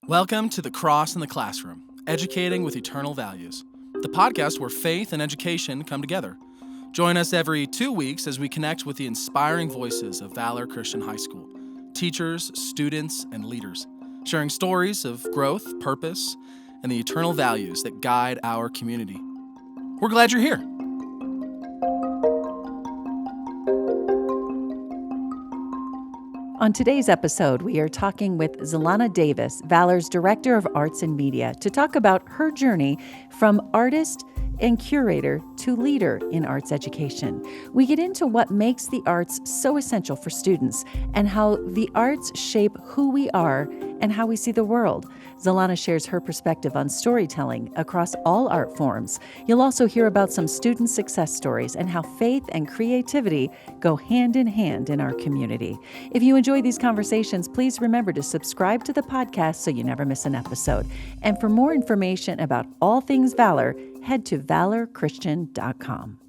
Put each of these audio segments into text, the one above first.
Welcome to The Cross in the Classroom, Educating with Eternal Values, the podcast where faith and education come together. Join us every 2 weeks as we connect with the inspiring voices of Valor Christian High School, teachers, students, and leaders, sharing stories of growth, purpose, and the eternal values that guide our community. We're glad you're here. On today's episode, we are talking with Zelana Davis, Valor's Director of Arts and Media, to talk about her journey from artist and curator to leader in arts education. We get into what makes the arts so essential for students and how the arts shape who we are and how we see the world. Zelana shares her perspective on storytelling across all art forms. You'll also hear about some student success stories and how faith and creativity go hand in hand in our community. If you enjoy these conversations, please remember to subscribe to the podcast so you never miss an episode. And for more information about all things Valor, head to valorchristian.com.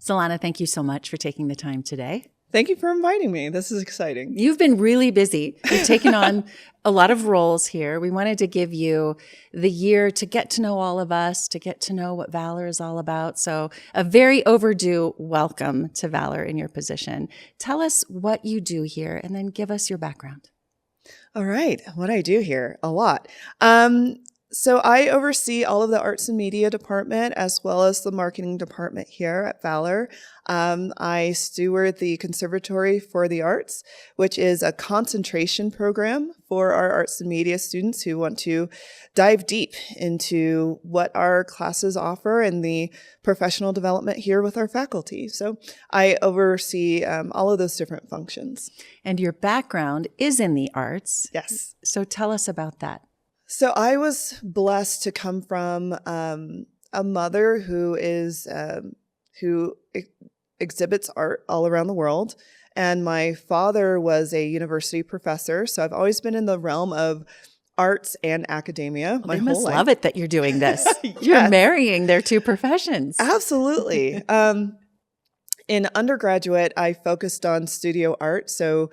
Zelana, thank you so much for taking the time today. Thank you for inviting me. This is exciting. You've been really busy. You've taken on a lot of roles here. We wanted to give you the year to get to know all of us, to get to know what Valor is all about. So a very overdue welcome to Valor in your position. Tell us what you do here and then give us your background. All right. What I do here, a lot. So I oversee all of the arts and media department as well as the marketing department here at Valor. I steward the Conservatory for the Arts, which is a concentration program for our arts and media students who want to dive deep into what our classes offer and the professional development here with our faculty. So I oversee all of those different functions. And your background is in the arts. Yes. So tell us about that. So I was blessed to come from a mother who exhibits art all around the world, and my father was a university professor. So I've always been in the realm of arts and academia. Well, they must love it that you're doing this. Yes. You're marrying their two professions. Absolutely. In undergraduate, I focused on studio art. So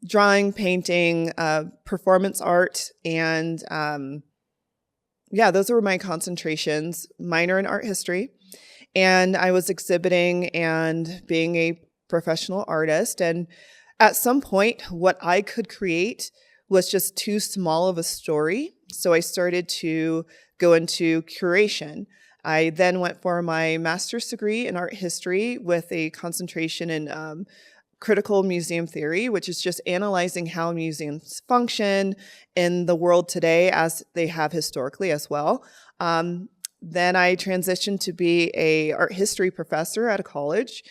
drawing, painting, performance art, and those were my concentrations, minor in art history. And I was exhibiting and being a professional artist. And at some point, what I could create was just too small of a story. So I started to go into curation. I then went for my master's degree in art history with a concentration in critical museum theory, which is just analyzing how museums function in the world today as they have historically as well. Then I transitioned to be a art history professor at a college.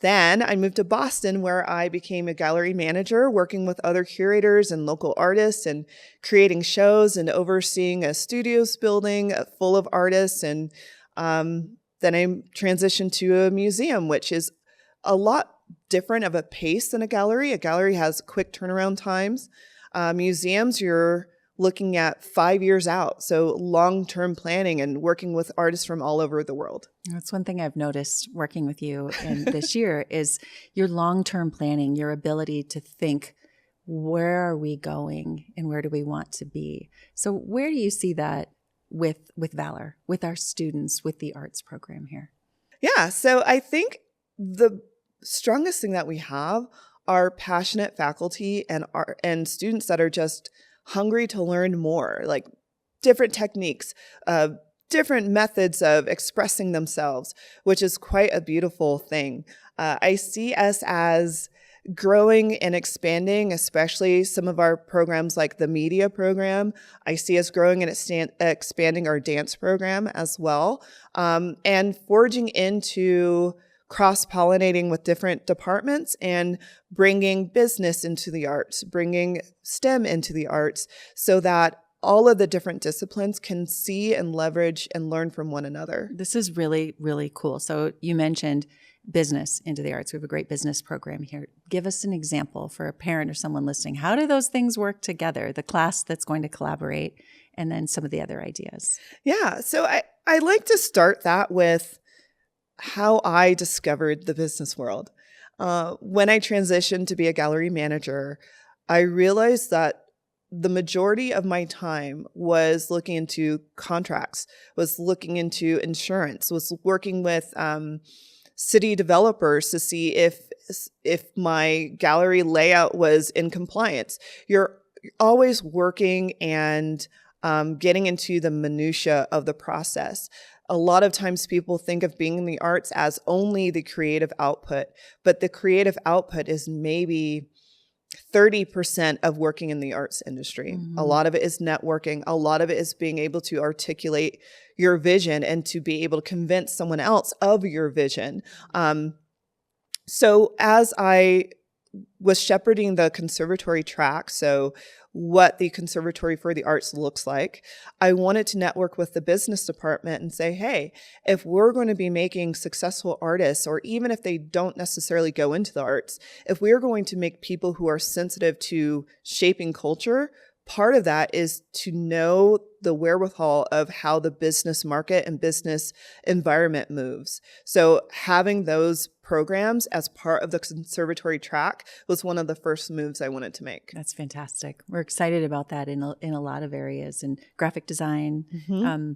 Then I moved to Boston, where I became a gallery manager, working with other curators and local artists and creating shows and overseeing a studios building full of artists. And then I transitioned to a museum, which is a lot different of a pace than a gallery. A gallery has quick turnaround times. Museums, you're looking at 5 years out. So long-term planning and working with artists from all over the world. That's one thing I've noticed working with you in this year is your long-term planning, your ability to think, where are we going and where do we want to be? So where do you see that with Valor, with our students, with the arts program here? Yeah, so I think the strongest thing that we have are passionate faculty and students that are just hungry to learn more, like different techniques, different methods of expressing themselves, which is quite a beautiful thing. I see us as growing and expanding, especially some of our programs like the media program. I see us growing and expanding our dance program as well, and forging into cross-pollinating with different departments and bringing business into the arts, bringing STEM into the arts so that all of the different disciplines can see and leverage and learn from one another. This is really, really cool. So you mentioned business into the arts. We have a great business program here. Give us an example for a parent or someone listening. How do those things work together? The class that's going to collaborate and then some of the other ideas. Yeah, so I like to start that with how I discovered the business world. when I transitioned to be a gallery manager, I realized that the majority of my time was looking into contracts, was looking into insurance, was working with city developers to see if my gallery layout was in compliance. You're always working and getting into the minutia of the process. A lot of times people think of being in the arts as only the creative output, but the creative output is maybe 30% of working in the arts industry. Mm-hmm. A lot of it is networking. A lot of it is being able to articulate your vision and to be able to convince someone else of your vision. So as I was shepherding the conservatory track, so what the Conservatory for the Arts looks like, I wanted to network with the business department and say, hey, if we're going to be making successful artists, or even if they don't necessarily go into the arts, if we're going to make people who are sensitive to shaping culture, part of that is to know the wherewithal of how the business market and business environment moves. So having those programs as part of the conservatory track was one of the first moves I wanted to make. That's fantastic. We're excited about that in a lot of areas, in graphic design, my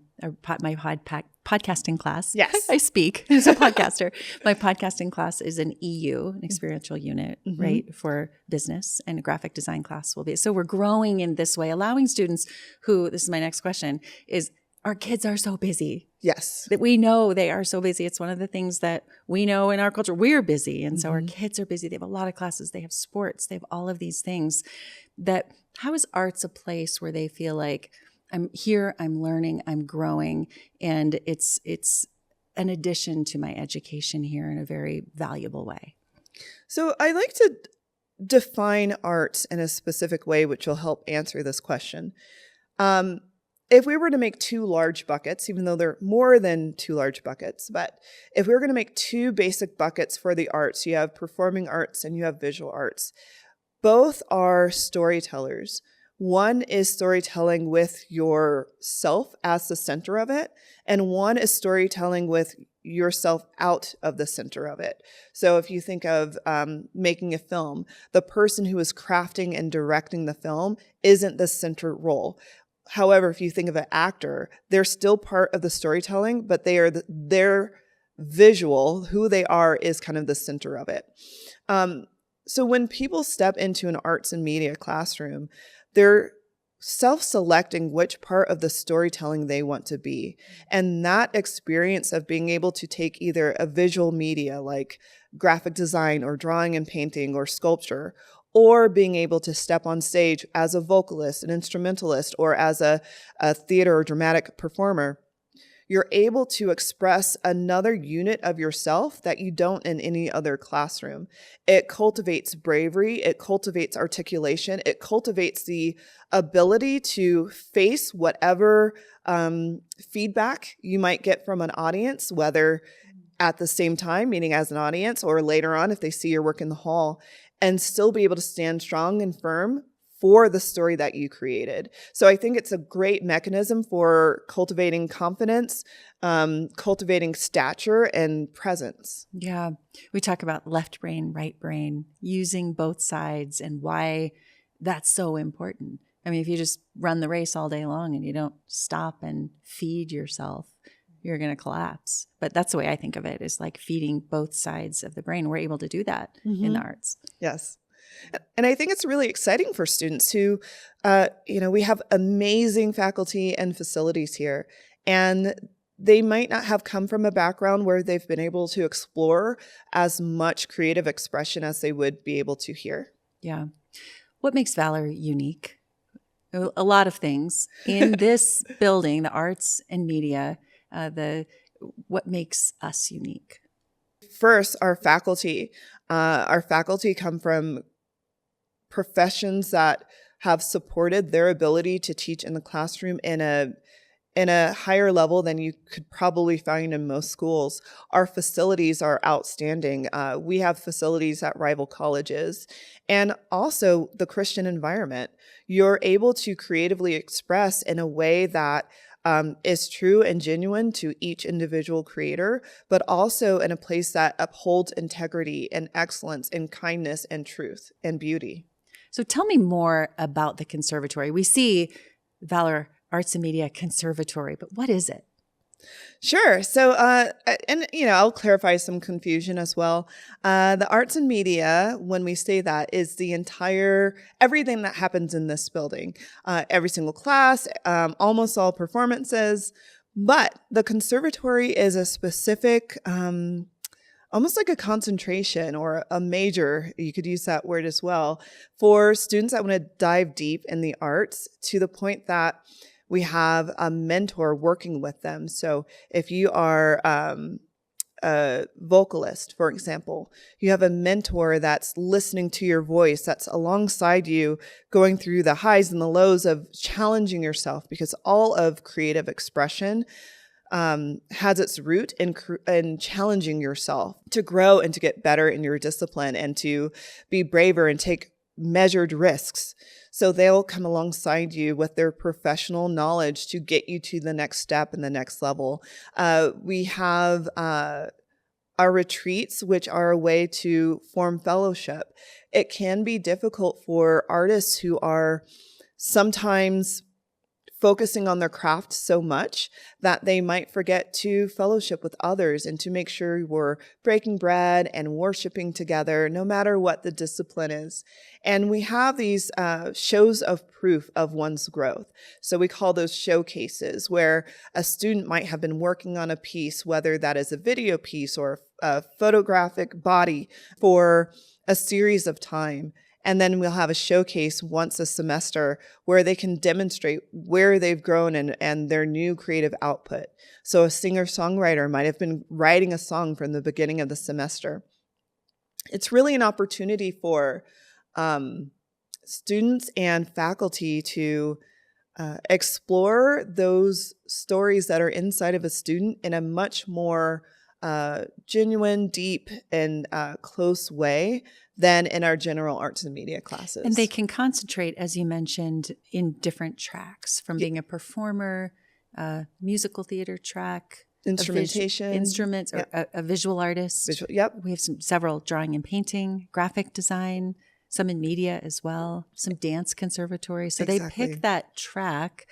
podcasting class. Yes. I speak as a podcaster. My podcasting class is an EU, an experiential unit, right, for business, and a graphic design class will be. So we're growing in this way, allowing students who, this is my next question, is our kids are so busy. Yes. That we know they are so busy. It's one of the things that we know in our culture. We're busy. And so our kids are busy. They have a lot of classes. They have sports. They have all of these things. That how is arts a place where they feel like I'm here, I'm learning, I'm growing, and it's an addition to my education here in a very valuable way? So I like to define arts in a specific way, which will help answer this question. If we were to make two large buckets, even though they're more than two large buckets, but if we were going to make two basic buckets for the arts, you have performing arts and you have visual arts. Both are storytellers. One is storytelling with yourself as the center of it, and one is storytelling with yourself out of the center of it. So if you think of making a film, the person who is crafting and directing the film isn't the center role. However, if you think of an actor, they're still part of the storytelling, but they are their visual, who they are, is kind of the center of it. So when people step into an arts and media classroom, they're self-selecting which part of the storytelling they want to be. And that experience of being able to take either a visual media like graphic design or drawing and painting or sculpture, or being able to step on stage as a vocalist, an instrumentalist, or as a theater or dramatic performer, you're able to express another unit of yourself that you don't in any other classroom. It cultivates bravery, it cultivates articulation, it cultivates the ability to face whatever feedback you might get from an audience, whether at the same time, meaning as an audience, or later on if they see your work in the hall, and still be able to stand strong and firm for the story that you created. So I think it's a great mechanism for cultivating confidence, cultivating stature and presence. Yeah. We talk about left brain, right brain, using both sides, and why that's so important. I mean, if you just run the race all day long and you don't stop and feed yourself, you're going to collapse. But that's the way I think of it, is like feeding both sides of the brain. We're able to do that in the arts. Yes. And I think it's really exciting for students who, we have amazing faculty and facilities here, and they might not have come from a background where they've been able to explore as much creative expression as they would be able to here. Yeah. What makes Valor unique? A lot of things. In this building, the arts and media, what makes us unique? First, our faculty. Our faculty come from professions that have supported their ability to teach in the classroom in a higher level than you could probably find in most schools. Our facilities are outstanding. We have facilities at rival colleges, and also the Christian environment. You're able to creatively express in a way that is true and genuine to each individual creator, but also in a place that upholds integrity and excellence and kindness and truth and beauty. So tell me more about the conservatory. We see Valor Arts and Media Conservatory, but what is it? Sure. So, I'll clarify some confusion as well. The arts and media, when we say that, is everything that happens in this building, every single class, almost all performances. But the conservatory is a specific, almost like a concentration or a major, you could use that word as well, for students that want to dive deep in the arts to the point that we have a mentor working with them. So if you are a vocalist, for example, you have a mentor that's listening to your voice, that's alongside you, going through the highs and the lows of challenging yourself, because all of creative expression has its root in challenging yourself to grow and to get better in your discipline and to be braver and take measured risks. So they'll come alongside you with their professional knowledge to get you to the next step and the next level. We have our retreats, which are a way to form fellowship. It can be difficult for artists who are sometimes focusing on their craft so much that they might forget to fellowship with others and to make sure we're breaking bread and worshiping together, no matter what the discipline is. And we have these shows of proof of one's growth. So we call those showcases, where a student might have been working on a piece, whether that is a video piece or a photographic body, for a series of time. And then we'll have a showcase once a semester where they can demonstrate where they've grown and their new creative output. So a singer-songwriter might have been writing a song from the beginning of the semester. It's really an opportunity for students and faculty to explore those stories that are inside of a student in a much more genuine, deep, and close way than in our general arts and media classes. And they can concentrate, as you mentioned, in different tracks, from being a performer, musical theater track, instrumentation, instruments, or a visual artist. Yep. We have several drawing and painting, graphic design, some in media as well, some dance conservatory. So Exactly. they pick that track,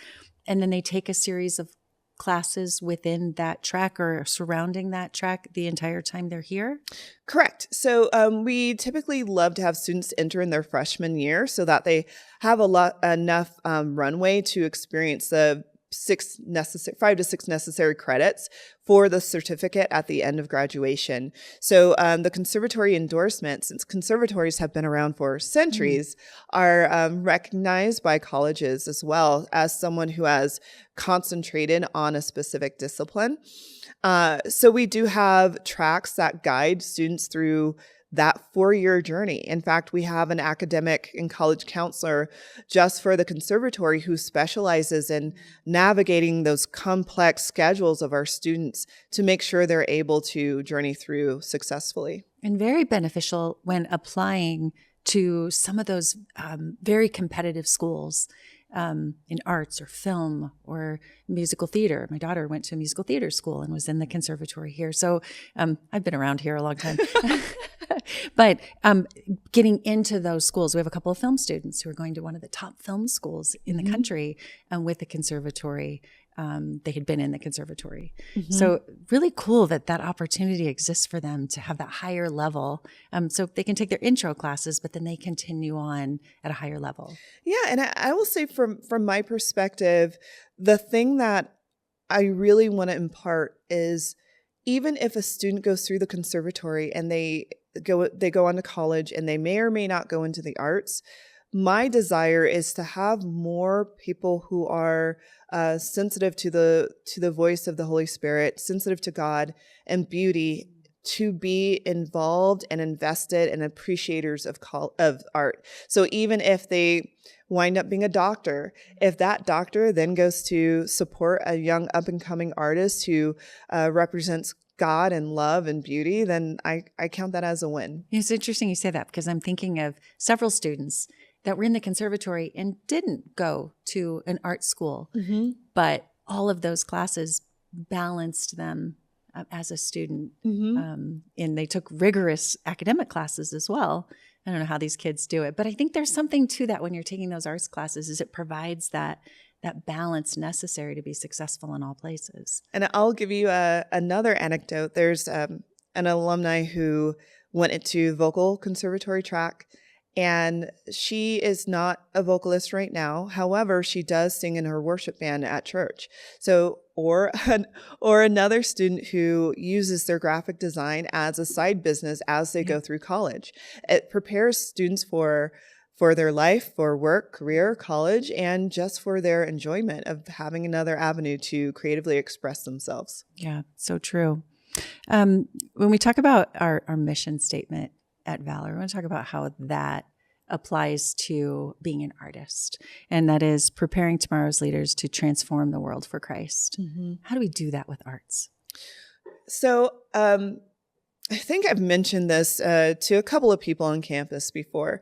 and then they take a series of classes within that track or surrounding that track the entire time they're here? Correct. So we typically love to have students enter in their freshman year so that they have enough runway to experience the 5 to 6 necessary credits for the certificate at the end of graduation. So the conservatory endorsement, since conservatories have been around for centuries, are recognized by colleges as well as someone who has concentrated on a specific discipline. So we do have tracks that guide students through that 4-year journey. In fact, we have an academic and college counselor just for the conservatory who specializes in navigating those complex schedules of our students to make sure they're able to journey through successfully. And very beneficial when applying to some of those very competitive schools in arts or film or musical theater. My daughter went to a musical theater school and was in the conservatory here. So I've been around here a long time. But getting into those schools, we have a couple of film students who are going to one of the top film schools in the country with the conservatory. They had been in the conservatory. So really cool that opportunity exists for them to have that higher level. So they can take their intro classes, but then they continue on at a higher level. Yeah. And I will say from my perspective, the thing that I really want to impart is even if a student goes through the conservatory and they go on to college and they may or may not go into the arts, my desire is to have more people who are sensitive to the voice of the Holy Spirit, sensitive to God and beauty, to be involved and invested and appreciators of art. So even if they wind up being a doctor, if that doctor then goes to support a young up-and-coming artist who represents God and love and beauty, then I count that as a win. It's interesting you say that because I'm thinking of several students that were in the conservatory and didn't go to an art school, but all of those classes balanced them as a student. And they took rigorous academic classes as well. I don't know how these kids do it, but I think there's something to that when you're taking those arts classes, is it provides that balance necessary to be successful in all places. And I'll give you another anecdote. There's an alumni who went into vocal conservatory track, and she is not a vocalist right now. However, she does sing in her worship band at church. So, or another student who uses their graphic design as a side business as they go through college. It prepares students for their life, for work, career, college, and just for their enjoyment of having another avenue to creatively express themselves. Yeah, so true. When we talk about our mission statement at Valor, we want to talk about how that applies to being an artist, and that is preparing tomorrow's leaders to transform the world for Christ. How do we do that with arts? So I think I've mentioned this to a couple of people on campus before.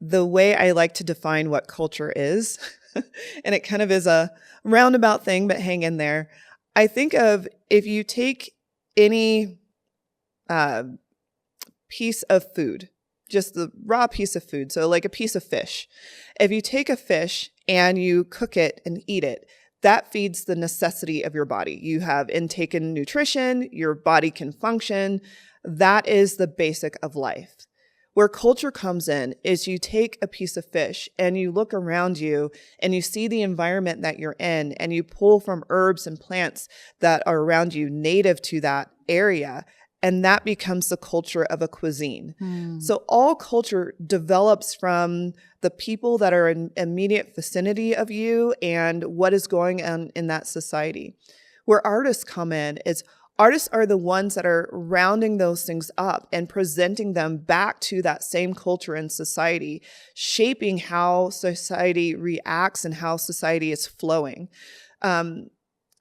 The way I like to define what culture is, and it kind of is a roundabout thing, but hang in there. I think of if you take any piece of food, just the raw piece of food, so like a piece of fish. If you take a fish and you cook it and eat it, that feeds the necessity of your body. You have intaken nutrition, your body can function. That is the basic of life. Where culture comes in is you take a piece of fish and you look around you and you see the environment that you're in, and you pull from herbs and plants that are around you native to that area. And that becomes the culture of a cuisine. So all culture develops from the people that are in immediate vicinity of you and what is going on in that society. Where artists come in is artists are the ones that are rounding those things up and presenting them back to that same culture and society, shaping how society reacts and how society is flowing.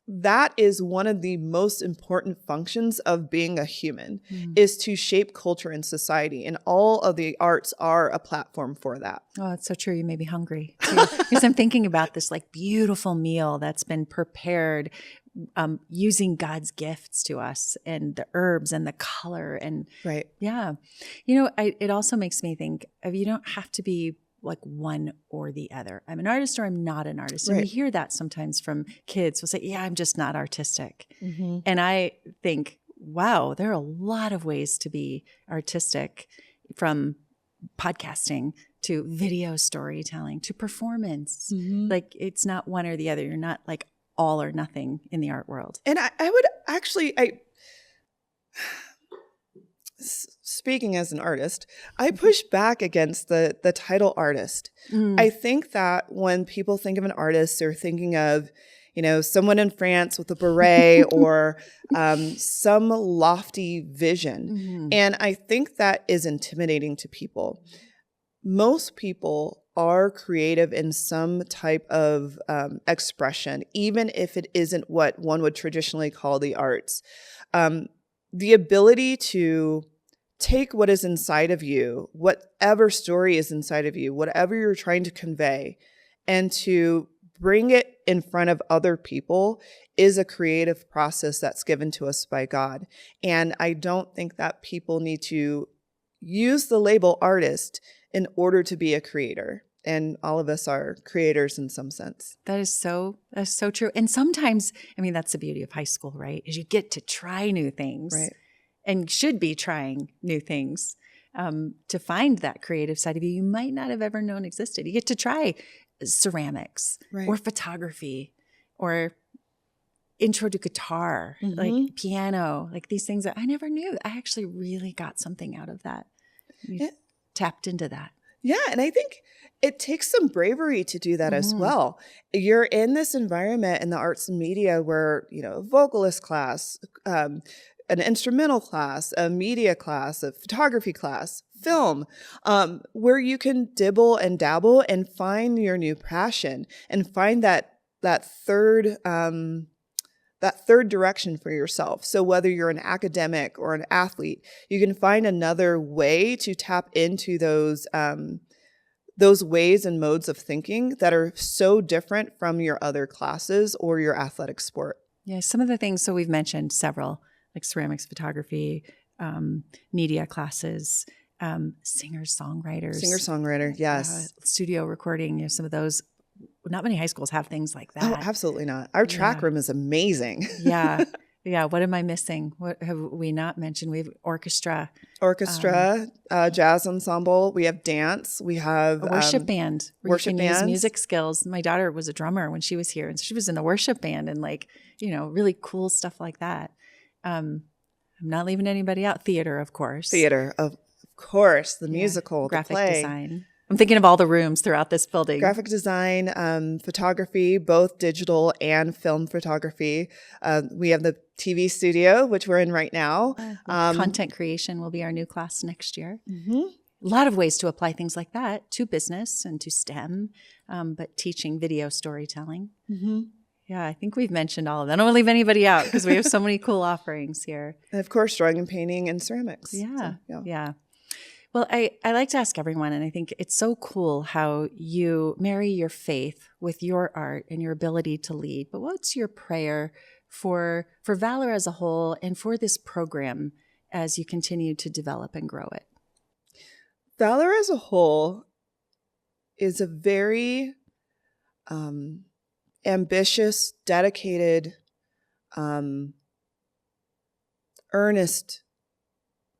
That is one of the most important functions of being a human, is to shape culture and society. And all of the arts are a platform for that. Oh, it's so true. You made me hungry too. Because I'm thinking about this like beautiful meal that's been prepared using God's gifts to us, and the herbs and the color. And right. Yeah. You know, it also makes me think of, you don't have to be like one or the other. I'm an artist or I'm not an artist. And we hear that sometimes from kids. We'll say, yeah, I'm just not artistic. And I think, wow, there are a lot of ways to be artistic, from podcasting to video storytelling to performance. Like, it's not one or the other. You're not like all or nothing in the art world. And I would actually, speaking as an artist, I push back against the title artist. I think that when people think of an artist, they're thinking of, you know, someone in France with a beret or some lofty vision. And I think that is intimidating to people. Most people are creative in some type of expression, even if it isn't what one would traditionally call the arts. The ability to take what is inside of you, whatever story is inside of you, whatever you're trying to convey, and to bring it in front of other people is a creative process that's given to us by God. And I don't think that people need to use the label artist in order to be a creator. And all of us are creators in some sense. That's so true. And sometimes, I mean, that's the beauty of high school, right? Is you get to try new things. Right. And should be trying new things to find that creative side of you might not have ever known existed. You get to try ceramics or photography or intro to guitar, like piano, like these things that I never knew. I actually really got something out of that. You tapped into that. Yeah, and I think it takes some bravery to do that as well. You're in this environment in the arts and media where, you know, a vocalist class, an instrumental class, a media class, a photography class, film, where you can dibble and dabble and find your new passion and find that third direction for yourself. So whether you're an academic or an athlete, you can find another way to tap into those those ways and modes of thinking that are so different from your other classes or your athletic sport. Yeah, some of the things, so we've mentioned several, like ceramics, photography, media classes, Singer-songwriter, yes. Studio recording, some of those. Not many high schools have things like that. Oh, absolutely not. Our track room is amazing. Yeah. Yeah. What am I missing? What have we not mentioned? We have orchestra, jazz ensemble. We have dance. We have a worship band. Where worship you can use bands. music skills. My daughter was a drummer when she was here, and so she was in the worship band and really cool stuff like that. I'm not leaving anybody out. Theater, of course. The musical, graphic the play. design. I'm thinking of all the rooms throughout this building. Graphic design, photography, both digital and film photography. We have the TV studio, which we're in right now. Content creation will be our new class next year. Mm-hmm. A lot of ways to apply things like that to business and to STEM, but teaching video storytelling. Mm-hmm. Yeah, I think we've mentioned all of that. I don't want to leave anybody out because we have so many cool offerings here. And of course, drawing and painting and ceramics. Yeah, So, yeah. Well, I like to ask everyone, and I think it's so cool how you marry your faith with your art and your ability to lead. But what's your prayer for Valor as a whole and for this program as you continue to develop and grow it? Valor as a whole is a very ambitious, dedicated, earnest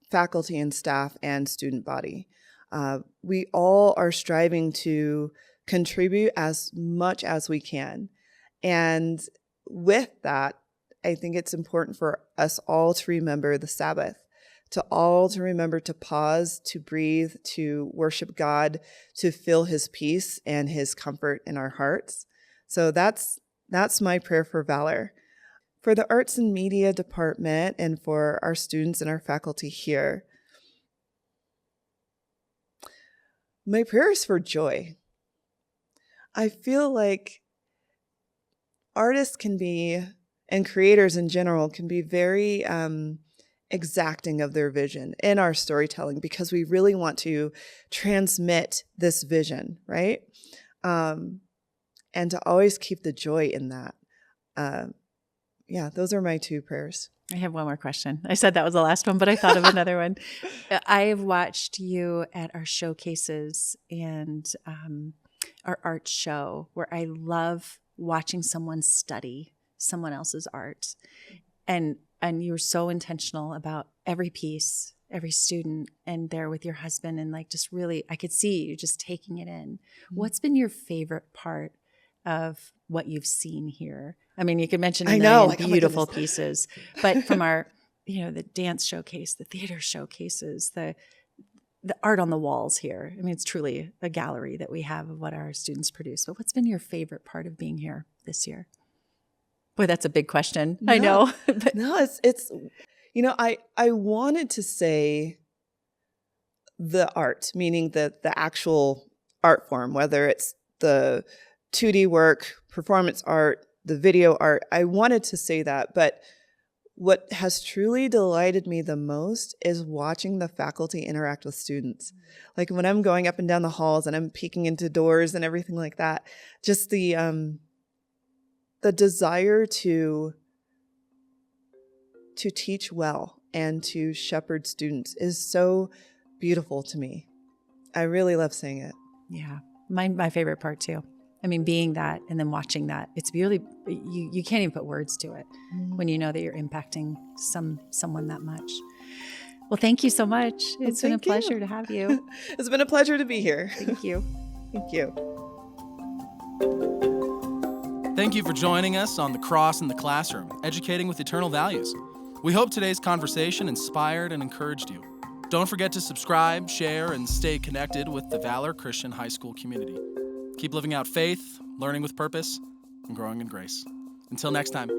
faculty and staff and student body. We all are striving to contribute as much as we can. And with that, I think it's important for us all to remember the Sabbath, to remember to pause, to breathe, to worship God, to feel his peace and his comfort in our hearts. So that's my prayer for Valor. For the Arts and Media Department and for our students and our faculty here, my prayer is for joy. I feel like artists can be, and creators in general, can be very exacting of their vision in our storytelling because we really want to transmit this vision, right? And to always keep the joy in that. Those are my two prayers. I have one more question. I said that was the last one, but I thought of another one. I have watched you at our showcases and our art show where I love watching someone study someone else's art. And you're so intentional about every piece, every student, and there with your husband and just really, I could see you just taking it in. Mm-hmm. What's been your favorite part of what you've seen here? I mean, you could mention a million beautiful pieces, but from our, the dance showcase, the theater showcases, the art on the walls here. I mean, it's truly a gallery that we have of what our students produce. But what's been your favorite part of being here this year? Boy, that's a big question. No, I know. No, it's I wanted to say the art, meaning the actual art form, whether it's the 2D work, performance art, the video art. I wanted to say that, but what has truly delighted me the most is watching the faculty interact with students. Like when I'm going up and down the halls and I'm peeking into doors and everything like that, just the desire to teach well and to shepherd students is so beautiful to me. I really love seeing it. Yeah, my favorite part too. I mean, being that and then watching that, it's really, you can't even put words to it when you know that you're impacting someone that much. Well, thank you so much. It's been a pleasure to have you. It's been a pleasure to be here. Thank you. Thank you. Thank you for joining us on The Cross in the Classroom, Educating with Eternal Values. We hope today's conversation inspired and encouraged you. Don't forget to subscribe, share, and stay connected with the Valor Christian High School community. Keep living out faith, learning with purpose, and growing in grace. Until next time.